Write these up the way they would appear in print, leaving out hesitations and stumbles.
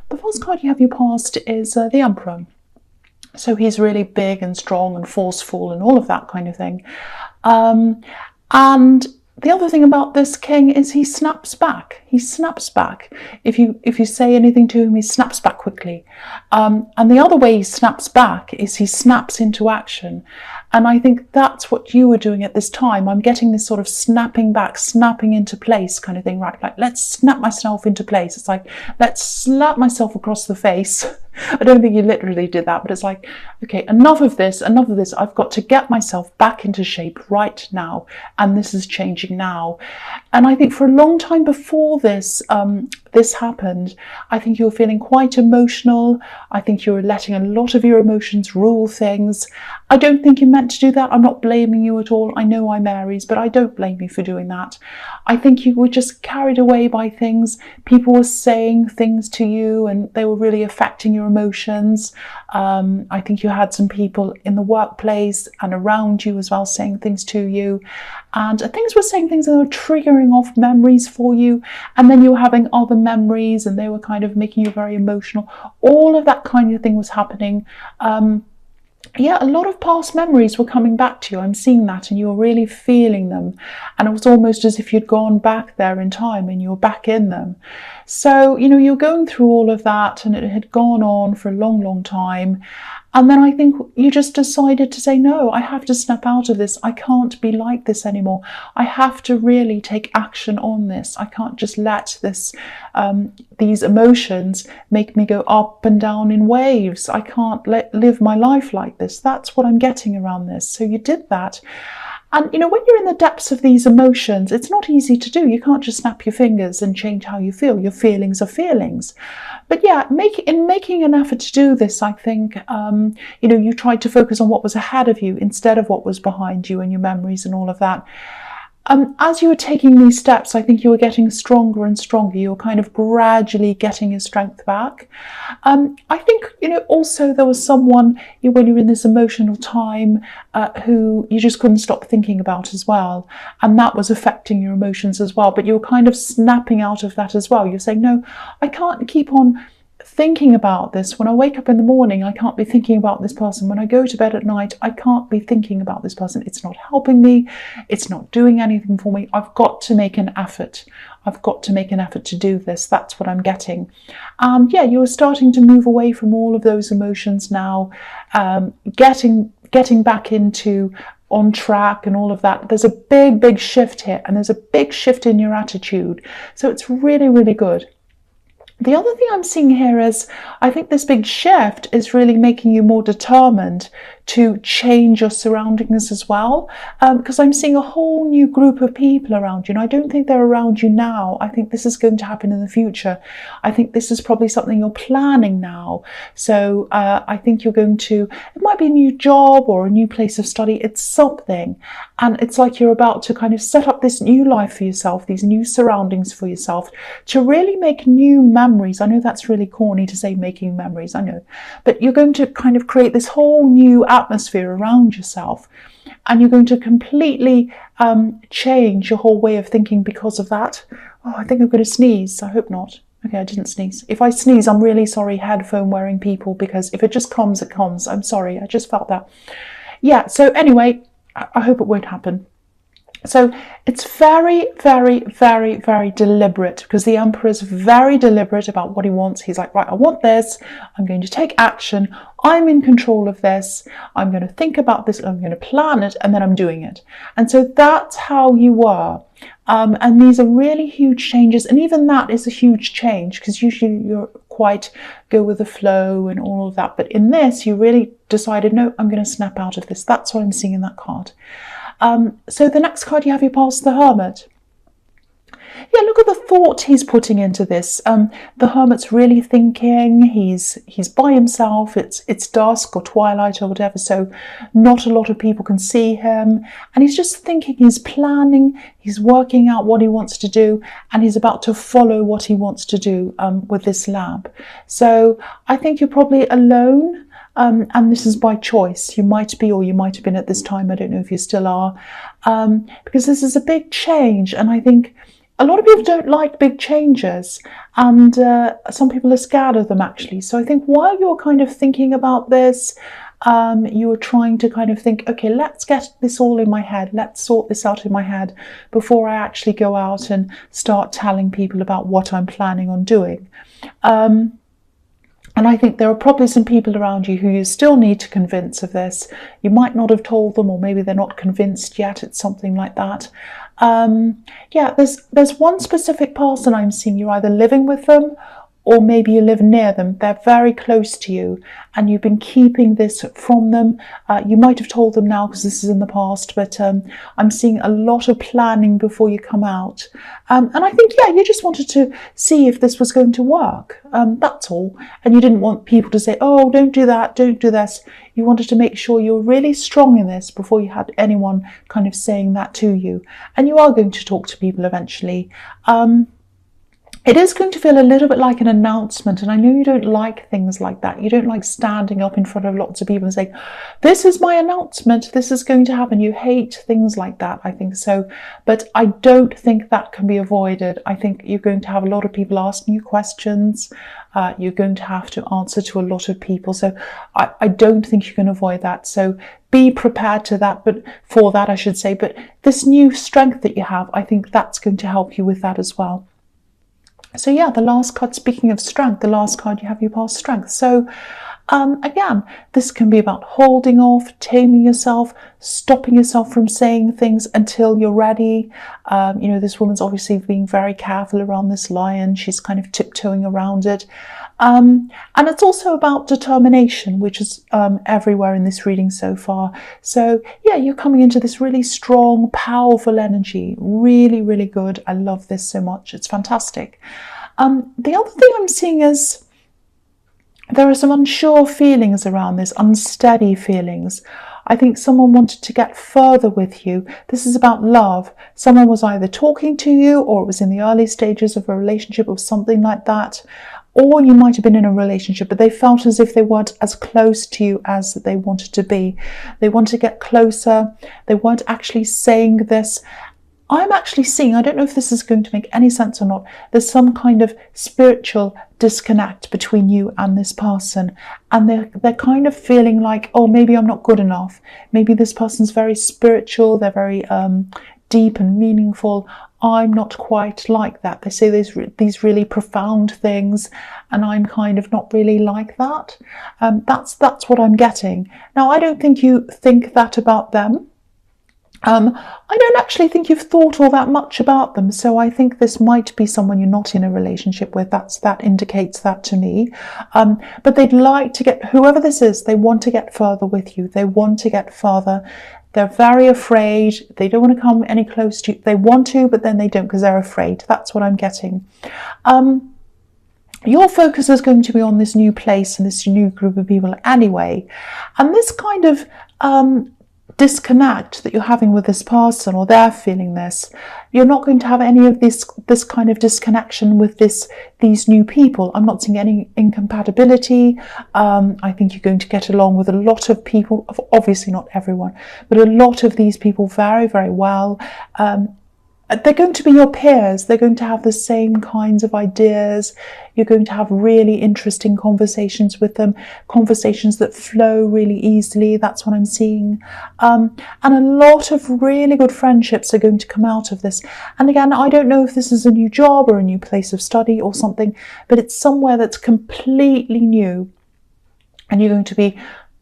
The first card you have your past is the Emperor. So he's really big and strong and forceful and all of that kind of thing. And the other thing about this king is he snaps back. He snaps back. If you say anything to him, he snaps back quickly. And the other way he snaps back is he snaps into action. And I think that's what you were doing at this time. I'm getting this sort of snapping back, snapping into place kind of thing, right? Like, let's snap myself into place. It's like, let's slap myself across the face. I don't think you literally did that, but it's like, okay, enough of this, enough of this. I've got to get myself back into shape right now. And this is changing now. And I think for a long time before this, this happened, I think you were feeling quite emotional. I think you were letting a lot of your emotions rule things. I don't think you meant to do that. I'm not blaming you at all. I know I'm Aries, but I don't blame you for doing that. I think you were just carried away by things. People were saying things to you and they were really affecting your emotions. I think you had some people in the workplace and around you as well saying things to you. And things were saying things that were triggering off memories for you. And then you were having other memories and they were kind of making you very emotional. All of that kind of thing was happening. Yeah, a lot of past memories were coming back to you. I'm seeing that, and you were really feeling them. And it was almost as if you'd gone back there in time and you were back in them. So, you know, you're going through all of that and it had gone on for a long, long time. And then I think you just decided to say, no, I have to snap out of this. I can't be like this anymore. I have to really take action on this. I can't just let this, these emotions make me go up and down in waves. I can't live my life like this. That's what I'm getting around this. So you did that. And, you know, when you're in the depths of these emotions, it's not easy to do. You can't just snap your fingers and change how you feel. Your feelings are feelings. But yeah, in making an effort to do this, I think, you know, you tried to focus on what was ahead of you instead of what was behind you and your memories and all of that. As you were taking these steps, I think you were getting stronger and stronger. You were kind of gradually getting your strength back. I think, you know, also there was someone, when you were in this emotional time, who you just couldn't stop thinking about as well. And that was affecting your emotions as well. But you were kind of snapping out of that as well. You're saying, no, I can't keep on thinking about this. When I wake up in the morning, I can't be thinking about this person. When I go to bed at night, I can't be thinking about this person. It's not helping me. It's not doing anything for me. I've got to make an effort. I've got to make an effort to do this. That's what I'm getting. And yeah, you are starting to move away from all of those emotions now, getting back into on track and all of that. There's a big, big shift here, and there's a big shift in your attitude. So it's really, really good. The other thing I'm seeing here is, I think this big shift is really making you more determined to change your surroundings as well, because I'm seeing a whole new group of people around you, and I don't think they're around you now. I think this is going to happen in the future. I think this is probably something you're planning now. So I think you're going to, it might be a new job or a new place of study. It's something, and it's like you're about to kind of set up this new life for yourself, these new surroundings for yourself, to really make new memories. I know that's really corny to say making memories, I know, but you're going to kind of create this whole new atmosphere around yourself, and you're going to completely change your whole way of thinking because of that. Oh, I think I'm going to sneeze. I hope not. Okay, I didn't sneeze. If I sneeze, I'm really sorry, headphone wearing people, because if it just comes, it comes. I'm sorry, I just felt that. Yeah, so anyway, I hope it won't happen. So it's very, very, very, very deliberate, because the Emperor is very deliberate about what he wants. He's like, right, I want this. I'm going to take action. I'm in control of this. I'm going to think about this. I'm going to plan it, and then I'm doing it. And so that's how you were. And these are really huge changes. And even that is a huge change, because usually you're quite go with the flow and all of that. But in this, you really decided, no, I'm going to snap out of this. That's what I'm seeing in that card. So the next card you have, you pass the Hermit. Yeah, look at the thought he's putting into this. The Hermit's really thinking. He's by himself. It's dusk or twilight or whatever, so not a lot of people can see him. And he's just thinking. He's planning. He's working out what he wants to do, and he's about to follow what he wants to do with this lab. So I think you're probably alone. And this is by choice. You might be, or you might have been at this time. I don't know if you still are, because this is a big change. And I think a lot of people don't like big changes, and some people are scared of them actually. So I think while you're kind of thinking about this, you were trying to kind of think, okay, let's get this all in my head, let's sort this out in my head before I actually go out and start telling people about what I'm planning on doing. And I think there are probably some people around you who you still need to convince of this. You might not have told them, or maybe they're not convinced yet. It's something like that. Yeah, there's one specific person I'm seeing. You're either living with them, or maybe you live near them. They're very close to you, and you've been keeping this from them. You might have told them now because this is in the past, but I'm seeing a lot of planning before you come out. And I think, yeah, you just wanted to see if this was going to work. That's all. And you didn't want people to say, oh, don't do that, don't do this. You wanted to make sure you're really strong in this before you had anyone kind of saying that to you. And you are going to talk to people eventually. It is going to feel a little bit like an announcement, and I know you don't like things like that. You don't like standing up in front of lots of people and saying, this is my announcement, this is going to happen. You hate things like that, I think so. But I don't think that can be avoided. I think you're going to have a lot of people asking you questions. You're going to have to answer to a lot of people. So I don't think you can avoid that. So be prepared to that, but for that, I should say. But this new strength that you have, I think that's going to help you with that as well. So yeah, the last card, speaking of strength, the last card you have, your past strength. So again, this can be about holding off, taming yourself, stopping yourself from saying things until you're ready. You know, this woman's obviously being very careful around this lion. She's kind of tiptoeing around it. And it's also about determination, which is everywhere in this reading so far. So yeah, you're coming into this really strong, powerful energy. Really, really good. I love this so much. It's fantastic. The other thing I'm seeing is there are some unsure feelings around this, unsteady feelings. I think someone wanted to get further with you. This is about love. Someone was either talking to you, or it was in the early stages of a relationship or something like that. Or you might have been in a relationship, but they felt as if they weren't as close to you as they wanted to be. They wanted to get closer. They weren't actually saying this. I'm actually seeing, I don't know if this is going to make any sense or not, there's some kind of spiritual disconnect between you and this person. And they're kind of feeling like, oh, maybe I'm not good enough. Maybe this person's very spiritual. They're very deep and meaningful. I'm not quite like that. They say these really profound things, and I'm kind of not really like that. That's what I'm getting. Now, I don't think you think that about them. I don't actually think you've thought all that much about them, so I think this might be someone you're not in a relationship with. That indicates that to me. But they'd like to get, whoever this is, they want to get further with you. They want to get further. They're very afraid. They don't want to come any close to you. They want to, but then they don't because they're afraid. That's what I'm getting. Your focus is going to be on this new place and this new group of people anyway. And this kind of disconnect that you're having with this person, or they're feeling this, you're not going to have any of this kind of disconnection with these new people. I'm not seeing any incompatibility. I think you're going to get along with a lot of people, obviously not everyone, but a lot of these people very, very well. They're going to be your peers. They're going to have the same kinds of ideas. You're going to have really interesting conversations with them, conversations that flow really easily. That's what I'm seeing. And a lot of really good friendships are going to come out of this. And again, I don't know if this is a new job or a new place of study or something, but it's somewhere that's completely new. And you're going to be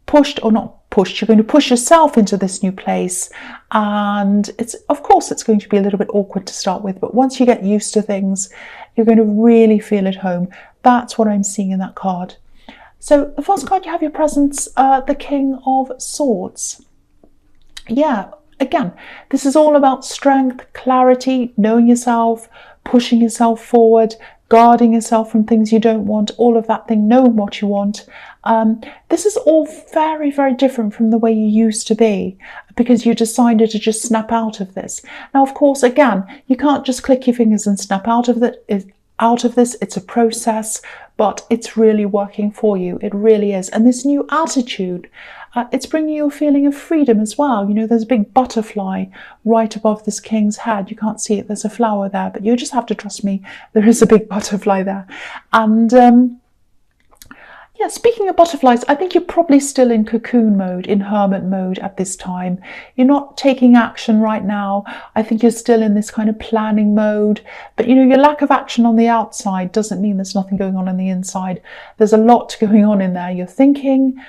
pushed, or not pushed, you're going to push yourself into this new place, and of course it's going to be a little bit awkward to start with, but once you get used to things, you're going to really feel at home. That's what I'm seeing in that card. So the first card you have, your presence, the King of Swords. Yeah, again, this is all about strength, clarity, knowing yourself, pushing yourself forward, guarding yourself from things you don't want, all of that thing, knowing what you want. This is all very, very different from the way you used to be, because you decided to just snap out of this. Now, of course, again, you can't just click your fingers and snap out of this. It's a process, but it's really working for you. It really is. And this new attitude, it's bringing you a feeling of freedom as well. You know, there's a big butterfly right above this king's head. You can't see it. There's a flower there, but you just have to trust me. There is a big butterfly there. And yeah, speaking of butterflies, I think you're probably still in cocoon mode, in hermit mode at this time. You're not taking action right now. I think you're still in this kind of planning mode. But, you know, your lack of action on the outside doesn't mean there's nothing going on the inside. There's a lot going on in there. You're thinking,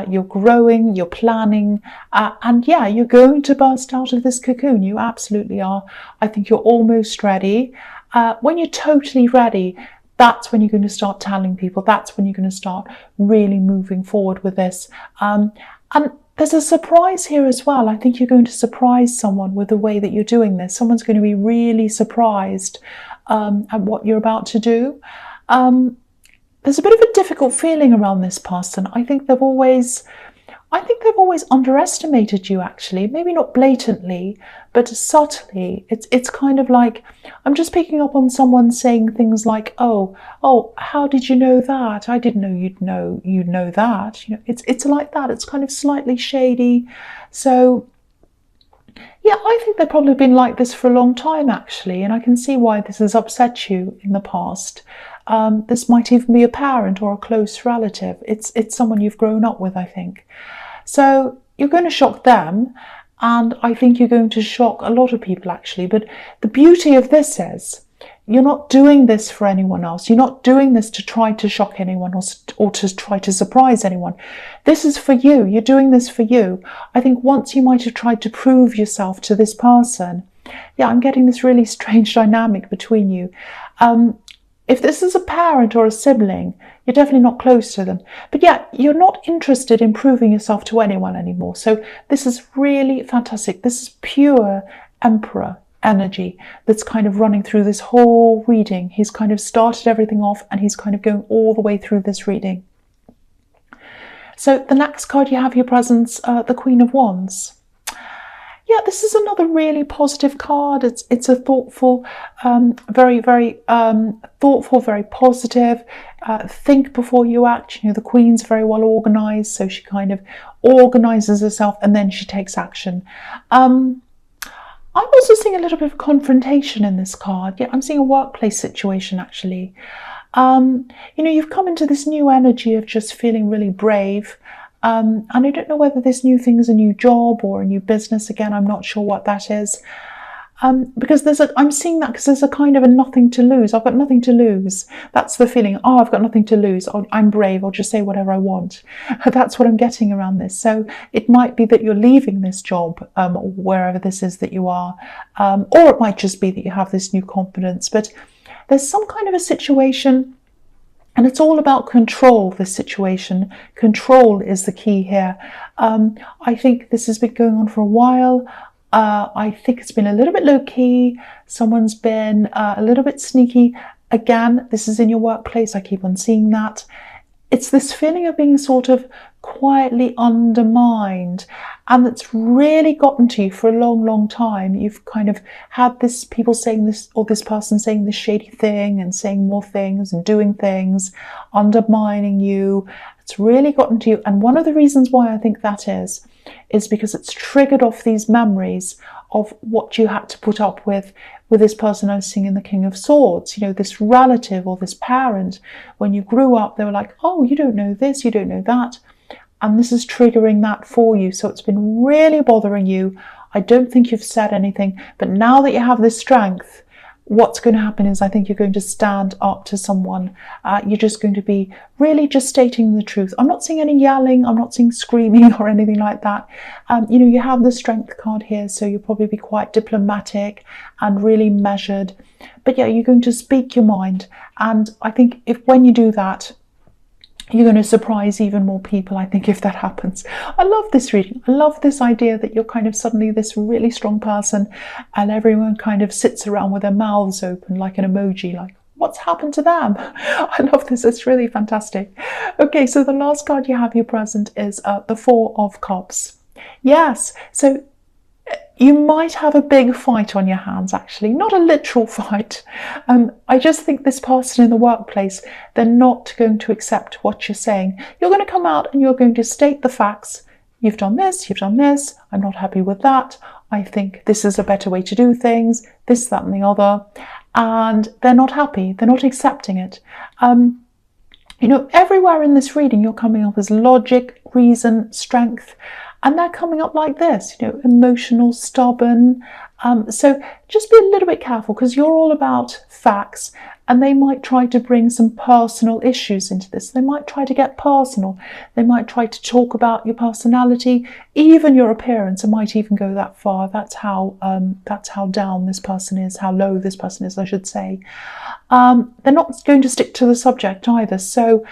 you're growing, you're planning, and yeah, you're going to burst out of this cocoon. You absolutely are. I think you're almost ready. When you're totally ready, that's when you're going to start telling people. That's when you're going to start really moving forward with this. And there's a surprise here as well. I think you're going to surprise someone with the way that you're doing this. Someone's going to be really surprised at what you're about to do. There's a bit of a difficult feeling around this person. I think they've always underestimated you, actually. Maybe not blatantly, but subtly. It's kind of like, I'm just picking up on someone saying things like, oh, how did you know that? I didn't know you'd know that. You know, it's like that. It's kind of slightly shady. So yeah, I think they've probably been like this for a long time, actually, and I can see why this has upset you in the past. This might even be a parent or a close relative. It's someone you've grown up with, I think. So you're going to shock them, and I think you're going to shock a lot of people, actually. But the beauty of this is you're not doing this for anyone else. You're not doing this to try to shock anyone or to try to surprise anyone. This is for you. You're doing this for you. I think once you might have tried to prove yourself to this person. Yeah, I'm getting this really strange dynamic between you. If this is a parent or a sibling, you're definitely not close to them. But yeah, you're not interested in proving yourself to anyone anymore. So this is really fantastic. This is pure Emperor energy that's kind of running through this whole reading. He's kind of started everything off, and he's kind of going all the way through this reading. So the next card you have your presence, the Queen of Wands. Yeah, this is another really positive card. It's a thoughtful, very thoughtful, very positive. Think before you act. You know, the Queen's very well organised, so she kind of organises herself and then she takes action. I'm also seeing a little bit of confrontation in this card. Yeah, I'm seeing a workplace situation, actually. You know, you've come into this new energy of just feeling really brave. And I don't know whether this new thing is a new job or a new business. Again, I'm not sure what that is. Because I'm seeing that because there's a kind of a nothing to lose. I've got nothing to lose. That's the feeling. Oh, I've got nothing to lose. I'm brave. I'll just say whatever I want. That's what I'm getting around this. So it might be that you're leaving this job, wherever this is that you are. Or it might just be that you have this new confidence. But there's some kind of a situation. And it's all about control, this situation. Control is the key here. I think this has been going on for a while. I think it's been a little bit low-key. Someone's been a little bit sneaky. Again, this is in your workplace. I keep on seeing that. It's this feeling of being sort of quietly undermined, and that's really gotten to you for a long, long time. You've kind of had this people saying this, or this person saying this shady thing and saying more things and doing things, undermining you. It's really gotten to you. And one of the reasons why I think that is because it's triggered off these memories of what you had to put up with this person I was seeing in the King of Swords, you know, this relative or this parent. When you grew up, they were like, oh, you don't know this, you don't know that. And this is triggering that for you. So it's been really bothering you. I don't think you've said anything, but now that you have this strength, what's going to happen is I think you're going to stand up to someone. You're just going to be really just stating the truth. I'm not seeing any yelling. I'm not seeing screaming or anything like that. You know, you have the strength card here, so you'll probably be quite diplomatic and really measured. But yeah, you're going to speak your mind. And I think when you do that, you're going to surprise even more people, I think, if that happens. I love this reading. I love this idea that you're kind of suddenly this really strong person and everyone kind of sits around with their mouths open like an emoji, like, what's happened to them? I love this. It's really fantastic. Okay, so the last card you have here present is the Four of Cups. Yes, so You might have a big fight on your hands, actually, not a literal fight. I just think this person in the workplace, they're not going to accept what you're saying. You're going to come out and you're going to state the facts. You've done this, I'm not happy with that. I think this is a better way to do things, this, that, and the other. And they're not happy, they're not accepting it. Everywhere in this reading, you're coming up as logic, reason, strength. And they're coming up like this, emotional, stubborn. So just be a little bit careful, because you're all about facts, and they might try to bring some personal issues into this. They might try to get personal. They might try to talk about your personality, even your appearance. It might even go that far. That's how down this person is, how low this person is, I should say. They're not going to stick to the subject either. So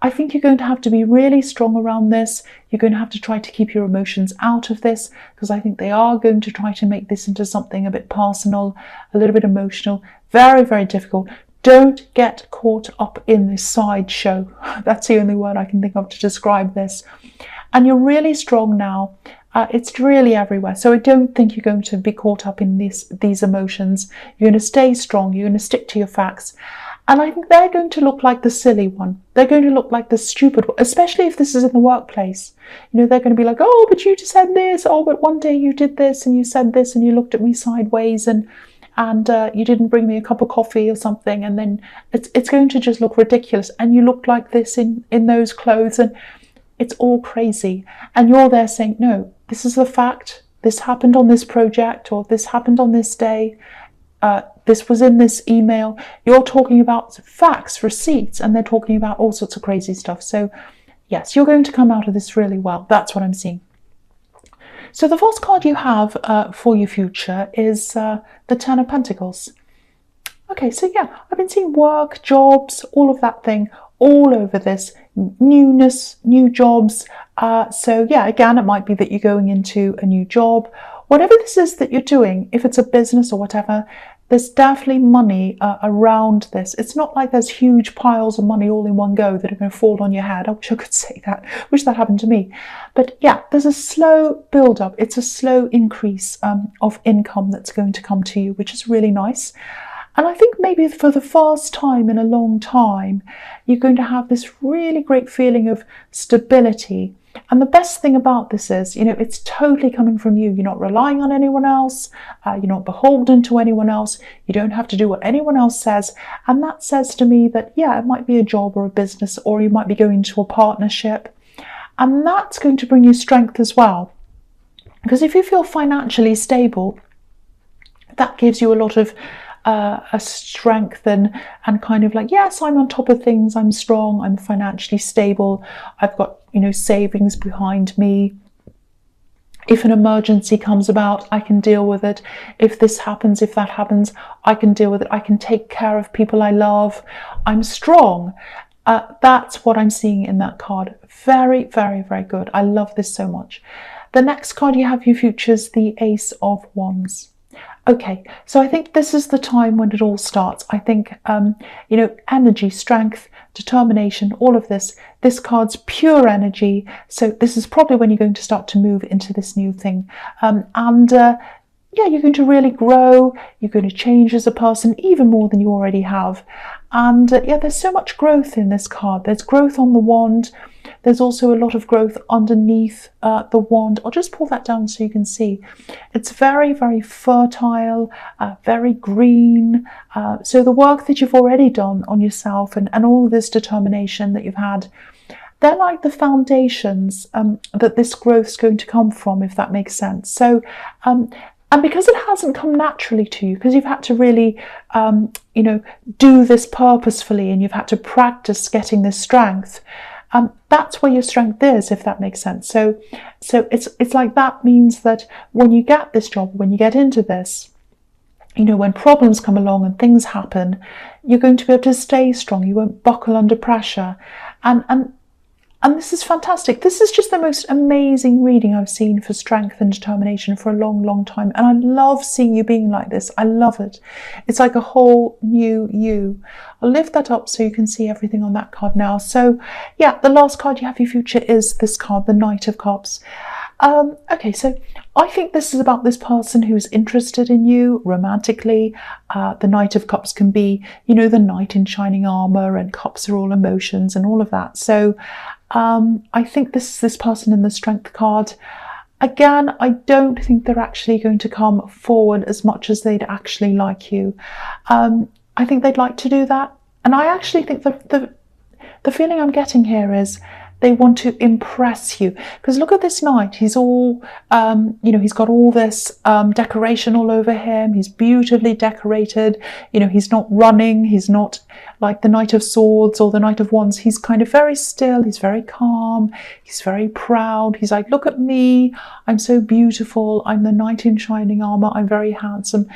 I think you're going to have to be really strong around this. You're going to have to try to keep your emotions out of this, because I think they are going to try to make this into something a bit personal, a little bit emotional. Very, very difficult. Don't get caught up in this sideshow. That's the only word I can think of to describe this. And you're really strong now. It's really everywhere. So I don't think you're going to be caught up in these emotions. You're going to stay strong. You're going to stick to your facts. And I think they're going to look like the silly one. They're going to look like the stupid one, especially if this is in the workplace. They're going to be like, oh, but you just said this. Oh, but one day you did this and you said this and you looked at me sideways and you didn't bring me a cup of coffee or something. And then it's going to just look ridiculous. And you look like this in those clothes, and it's all crazy. And you're there saying, no, this is the fact. This happened on this project, or this happened on this day. This was in this email. You're talking about facts, receipts, and they're talking about all sorts of crazy stuff. So yes, you're going to come out of this really well. That's what I'm seeing. So the first card you have for your future is the Ten of Pentacles. Okay, so yeah, I've been seeing work, jobs, all of that thing all over this. Newness, new jobs. So yeah, again, it might be that you're going into a new job. Whatever this is that you're doing, if it's a business or whatever, there's definitely money around this. It's not like there's huge piles of money all in one go that are going to fall on your head. I wish I could say that. I wish that happened to me. But yeah, there's a slow build up. It's a slow increase of income that's going to come to you, which is really nice. And I think maybe for the first time in a long time, you're going to have this really great feeling of stability. And the best thing about this is, it's totally coming from you. You're not relying on anyone else. You're not beholden to anyone else. You don't have to do what anyone else says. And that says to me that, yeah, it might be a job or a business, or you might be going into a partnership. And that's going to bring you strength as well. Because if you feel financially stable, that gives you a lot of a strength and kind of like, yes, I'm on top of things, I'm strong, I'm financially stable, I've got savings behind me. If an emergency comes about, I can deal with it. If this happens, if that happens, I can deal with it. I can take care of people I love. I'm strong. That's what I'm seeing in that card. Very, very, very good. I love this so much. The next card you have, your future, is the Ace of Wands. Okay, so I think this is the time when it all starts. I think, energy, strength, determination, all of this. This card's pure energy. So this is probably when you're going to start to move into this new thing. Yeah, you're going to really grow. You're going to change as a person even more than you already have. And yeah, there's so much growth in this card. There's growth on the wand. There's also a lot of growth underneath the wand. I'll just pull that down so you can see. It's very, very fertile, very green. So the work that you've already done on yourself and all of this determination that you've had, they're like the foundations that this growth's going to come from, if that makes sense. So, and because it hasn't come naturally to you, because you've had to really, do this purposefully, and you've had to practice getting this strength, that's where your strength is, if that makes sense. So it's like that means that when you get this job, when you get into this, when problems come along and things happen, you're going to be able to stay strong. You won't buckle under pressure. And this is fantastic. This is just the most amazing reading I've seen for strength and determination for a long, long time. And I love seeing you being like this. I love it. It's like a whole new you. I'll lift that up so you can see everything on that card now. So yeah, the last card you have for your future is this card, the Knight of Cups. Okay, so I think this is about this person who's interested in you romantically. The Knight of Cups can be, you know, the knight in shining armor, and cups are all emotions and all of that. So I think this is this person in the Strength card. Again, I don't think they're actually going to come forward as much as they'd actually like you. I think they'd like to do that. And I actually think the feeling I'm getting here is they want to impress you. Because look at this knight. He's all, you know, he's got all this decoration all over him. He's beautifully decorated. You know, he's not running. He's not like the Knight of Swords or the Knight of Wands. He's kind of very still. He's very calm. He's very proud. He's like, look at me. I'm so beautiful. I'm the knight in shining armor. I'm very handsome.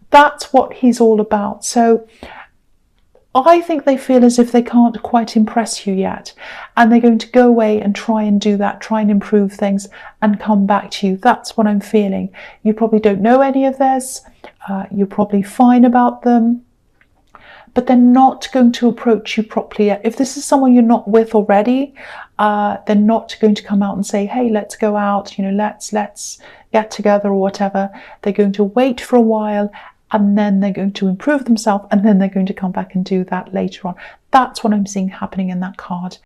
That's what he's all about. So I think they feel as if they can't quite impress you yet, and they're going to go away and try and do that, try and improve things and come back to you. That's what I'm feeling. You probably don't know any of this. You're probably fine about them, but they're not going to approach you properly yet. If this is someone you're not with already, they're not going to come out and say, hey, let's go out, you know, let's get together or whatever. They're going to wait for a while, and then they're going to improve themselves, and then they're going to come back and do that later on. That's what I'm seeing happening in that card.